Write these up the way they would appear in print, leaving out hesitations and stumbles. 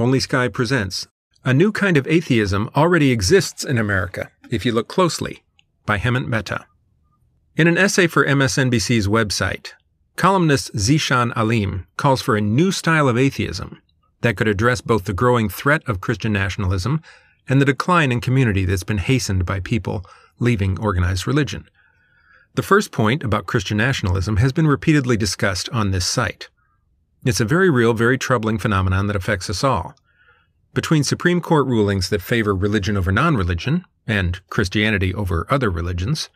Only Sky presents A New Kind of Atheism Already Exists in America, If You Look Closely, by Hemant Mehta. In an essay for MSNBC's website, columnist Zeeshan Aleem calls for a new style of atheism that could address both the growing threat of Christian nationalism and the decline in community that's been hastened by people leaving organized religion. The first point about Christian nationalism has been repeatedly discussed on this site. It's a very real, very troubling phenomenon that affects us all. Between Supreme Court rulings that favor religion over non-religion, and Christianity over other religions,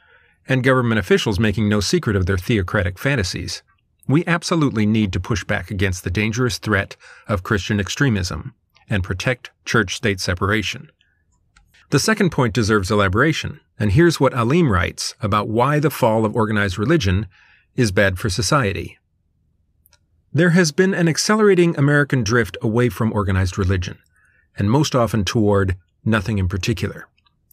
and government officials making no secret of their theocratic fantasies, we absolutely need to push back against the dangerous threat of Christian extremism and protect church-state separation. The second point deserves elaboration, and here's what Aleem writes about why the fall of organized religion is bad for society. There has been an accelerating American drift away from organized religion, and most often toward nothing in particular.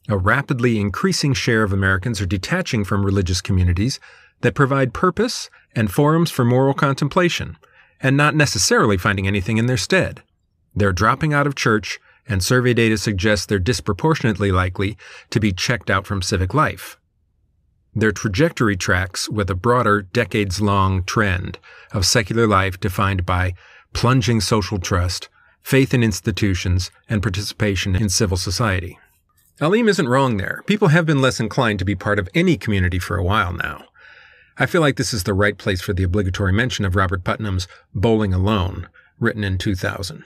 A rapidly increasing share of Americans are detaching from religious communities that provide purpose and forums for moral contemplation, and not necessarily finding anything in their stead. They're dropping out of church, and survey data suggests they're disproportionately likely to be checked out from civic life. Their trajectory tracks with a broader, decades-long trend of secular life defined by plunging social trust, faith in institutions, and participation in civil society. Aleem isn't wrong there. People have been less inclined to be part of any community for a while now. I feel like this is the right place for the obligatory mention of Robert Putnam's Bowling Alone, written in 2000.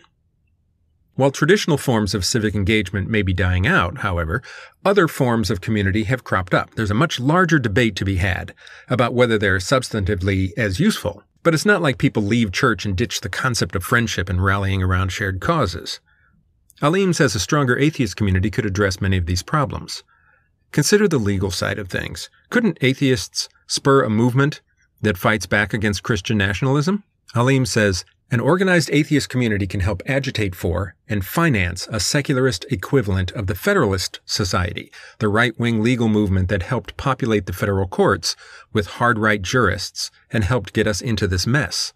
While traditional forms of civic engagement may be dying out, however, other forms of community have cropped up. There's a much larger debate to be had about whether they're substantively as useful, but it's not like people leave church and ditch the concept of friendship and rallying around shared causes. Aleem says a stronger atheist community could address many of these problems. Consider the legal side of things. Couldn't atheists spur a movement that fights back against Christian nationalism? Aleem says, an organized atheist community can help agitate for and finance a secularist equivalent of the Federalist Society, the right-wing legal movement that helped populate the federal courts with hard-right jurists and helped get us into this mess,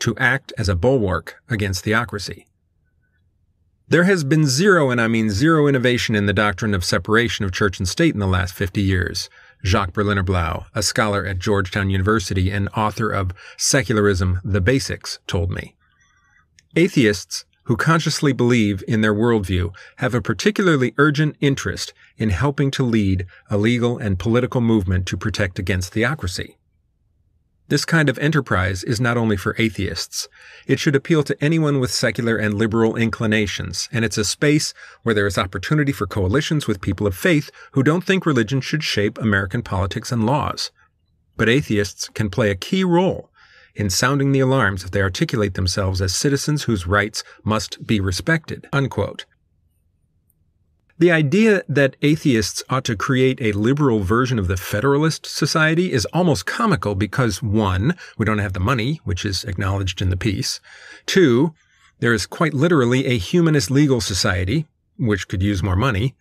to act as a bulwark against theocracy. There has been zero, and I mean zero, innovation in the doctrine of separation of church and state in the last 50 years. Jacques Berliner Blau, a scholar at Georgetown University and author of Secularism, The Basics, told me. Atheists who consciously believe in their worldview have a particularly urgent interest in helping to lead a legal and political movement to protect against theocracy. This kind of enterprise is not only for atheists. It should appeal to anyone with secular and liberal inclinations, and it's a space where there is opportunity for coalitions with people of faith who don't think religion should shape American politics and laws. But atheists can play a key role in sounding the alarms if they articulate themselves as citizens whose rights must be respected." Unquote. The idea that atheists ought to create a liberal version of the Federalist Society is almost comical because, 1, we don't have the money, which is acknowledged in the piece. 2, there is quite literally a humanist legal society, which could use more money.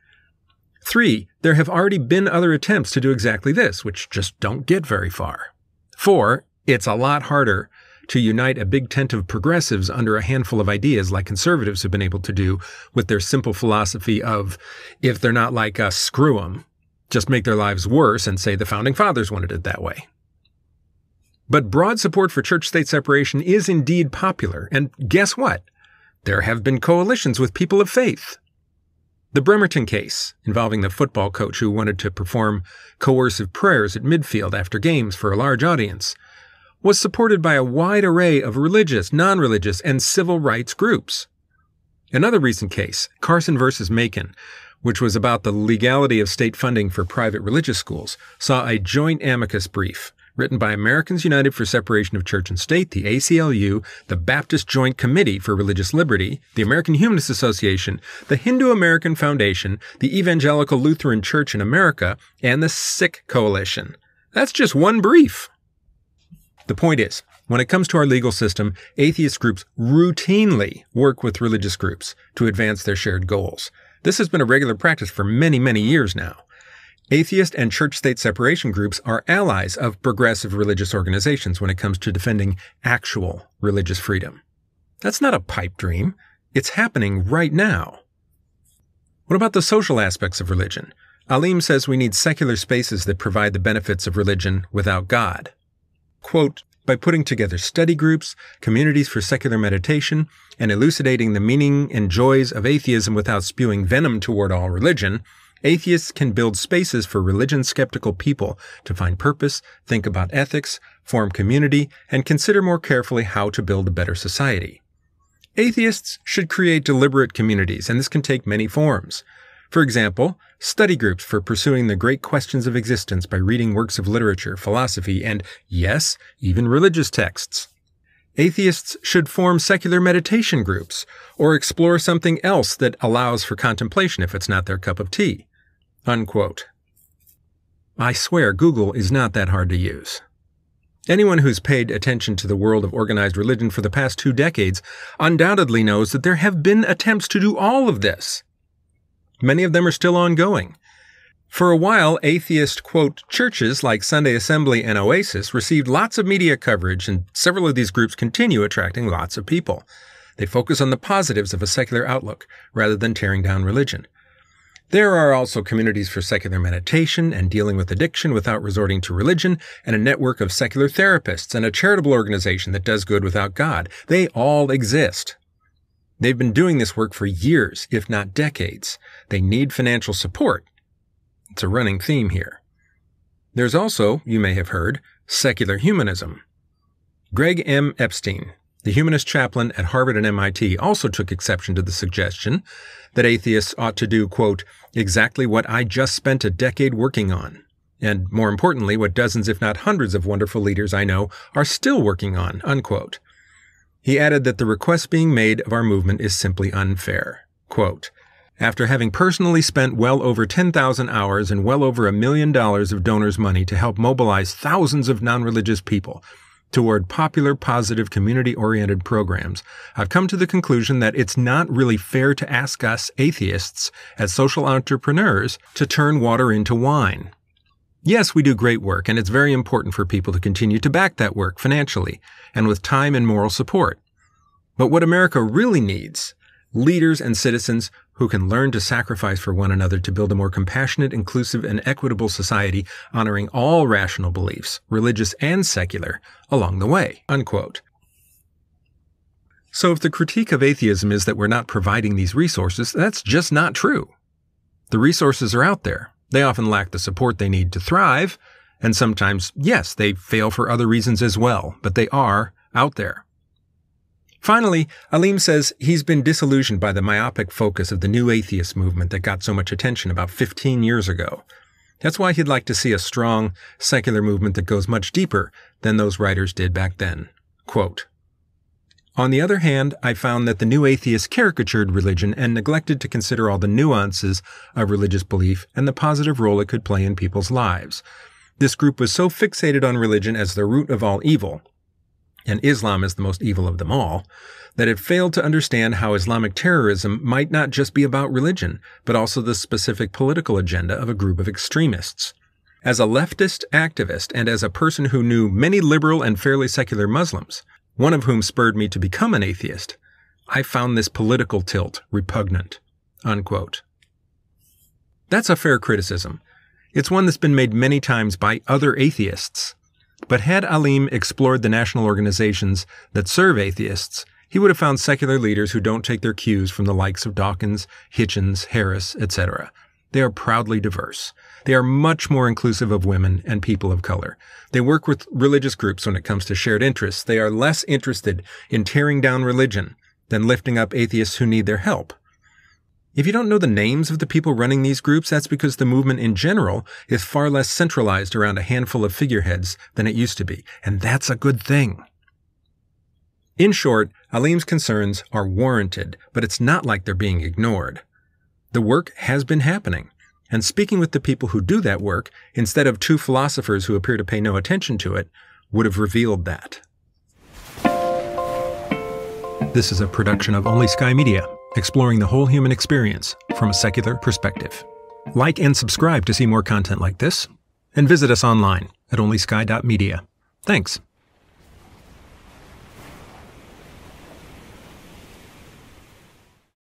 3, there have already been other attempts to do exactly this, which just don't get very far. 4, it's a lot harder to unite a big tent of progressives under a handful of ideas like conservatives have been able to do with their simple philosophy of, if they're not like us, screw them. Just make their lives worse and say the Founding Fathers wanted it that way. But broad support for church-state separation is indeed popular, and guess what? There have been coalitions with people of faith. The Bremerton case, involving the football coach who wanted to perform coercive prayers at midfield after games for a large audience, was supported by a wide array of religious, non-religious, and civil rights groups. Another recent case, Carson versus Macon, which was about the legality of state funding for private religious schools, saw a joint amicus brief written by Americans United for Separation of Church and State, the ACLU, the Baptist Joint Committee for Religious Liberty, the American Humanist Association, the Hindu American Foundation, the Evangelical Lutheran Church in America, and the Sikh Coalition. That's just one brief. The point is, when it comes to our legal system, atheist groups routinely work with religious groups to advance their shared goals. This has been a regular practice for many, many years now. Atheist and church-state separation groups are allies of progressive religious organizations when it comes to defending actual religious freedom. That's not a pipe dream. It's happening right now. What about the social aspects of religion? Aleem says we need secular spaces that provide the benefits of religion without God. Quote, by putting together study groups, communities for secular meditation, and elucidating the meaning and joys of atheism without spewing venom toward all religion, atheists can build spaces for religion-skeptical people to find purpose, think about ethics, form community, and consider more carefully how to build a better society. Atheists should create deliberate communities, and this can take many forms. For example, study groups for pursuing the great questions of existence by reading works of literature, philosophy, and, yes, even religious texts. Atheists should form secular meditation groups, or explore something else that allows for contemplation if it's not their cup of tea. Unquote. I swear Google is not that hard to use. Anyone who's paid attention to the world of organized religion for the past 2 decades undoubtedly knows that there have been attempts to do all of this. Many of them are still ongoing. For a while, atheist, quote, churches like Sunday Assembly and Oasis received lots of media coverage, and several of these groups continue attracting lots of people. They focus on the positives of a secular outlook, rather than tearing down religion. There are also communities for secular meditation and dealing with addiction without resorting to religion, and a network of secular therapists, and a charitable organization that does good without God. They all exist. They've been doing this work for years, if not decades. They need financial support. It's a running theme here. There's also, you may have heard, secular humanism. Greg M. Epstein, the humanist chaplain at Harvard and MIT, also took exception to the suggestion that atheists ought to do, quote, exactly what I just spent a decade working on, and more importantly, what dozens if not hundreds of wonderful leaders I know are still working on, unquote. He added that the request being made of our movement is simply unfair. Quote, after having personally spent well over 10,000 hours and well over $1 million of donors' money to help mobilize thousands of non-religious people toward popular, positive, community-oriented programs, I've come to the conclusion that it's not really fair to ask us atheists as social entrepreneurs to turn water into wine. Yes, we do great work, and it's very important for people to continue to back that work financially and with time and moral support. But what America really needs, leaders and citizens who can learn to sacrifice for one another to build a more compassionate, inclusive, and equitable society honoring all rational beliefs, religious and secular, along the way, unquote. So if the critique of atheism is that we're not providing these resources, that's just not true. The resources are out there. They often lack the support they need to thrive, and sometimes, yes, they fail for other reasons as well, but they are out there. Finally, Aleem says he's been disillusioned by the myopic focus of the new atheist movement that got so much attention about 15 years ago. That's why he'd like to see a strong, secular movement that goes much deeper than those writers did back then. Quote, on the other hand, I found that the new atheists caricatured religion and neglected to consider all the nuances of religious belief and the positive role it could play in people's lives. This group was so fixated on religion as the root of all evil, and Islam is the most evil of them all, that it failed to understand how Islamic terrorism might not just be about religion, but also the specific political agenda of a group of extremists. As a leftist activist and as a person who knew many liberal and fairly secular Muslims, one of whom spurred me to become an atheist, I found this political tilt repugnant, unquote. That's a fair criticism. It's one that's been made many times by other atheists. But had Aleem explored the national organizations that serve atheists, he would have found secular leaders who don't take their cues from the likes of Dawkins, Hitchens, Harris, etc. They are proudly diverse. They are much more inclusive of women and people of color. They work with religious groups when it comes to shared interests. They are less interested in tearing down religion than lifting up atheists who need their help. If you don't know the names of the people running these groups, that's because the movement in general is far less centralized around a handful of figureheads than it used to be, and that's a good thing. In short, Aleem's concerns are warranted, but it's not like they're being ignored. The work has been happening, and speaking with the people who do that work, instead of two philosophers who appear to pay no attention to it, would have revealed that. This is a production of Only Sky Media, exploring the whole human experience from a secular perspective. Like and subscribe to see more content like this, and visit us online at onlysky.media. Thanks.